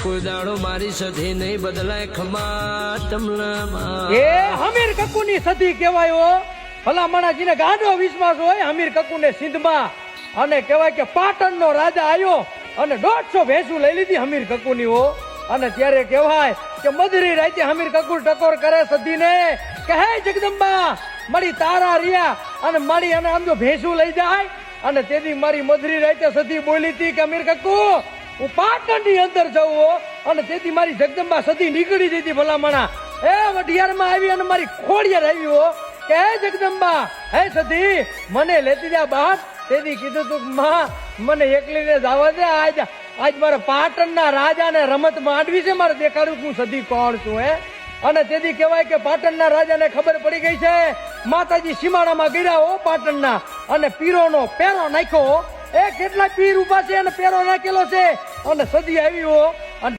કોઈ દાડો મારી સધી નહીં બદલાય ખમા તમલા એ હમીર કકુની સદી કહેવાય ભલા મણાજીને ગાંડો વિશ્વાસ હોય હમીર કકુને સિંધમાં અને કહેવાય કે પાટણનો રાજા આવ્યો અને 150 ભેંસું લઈ લીધી હમીર કકુની અને ત્યારે કહેવાય કે મધરી રાતે હમીર કકુલ ટકોર કરે સદીને કે હે જગદંબા મારી તારા રિયા અને મારી અને આમ જો ભેંસું લઈ જાય અને તેથી મારી મધરી રાતે સદી બોલી હતી કે હમીર કકુ હું પાટણની અંદર જવું અને તેથી મારી જગદંબા સદી નીકળી જતી ભલામણા એ વઢિયારમાં આવી અને મારી ખોડિયાર આવી કે હે જગદંબા હે સદી મને લેતી જા બહાર તેથી કીધું તું માં મને એકલીને જવા દે આજ મારે પાટણના રાજાને રમત માંડવી છે મારે દેખાડું હું સદી કોણ છું અને તેથી કહેવાય કે પાટણના રાજાને ખબર પડી ગઈ છે માતાજી સીમાડામાં ગયા પાટણના અને પીરોનો પેરો નાખ્યો કેટલા પીર ઉભા છે અને પેરો નાખેલો છે અને સદી આવી અને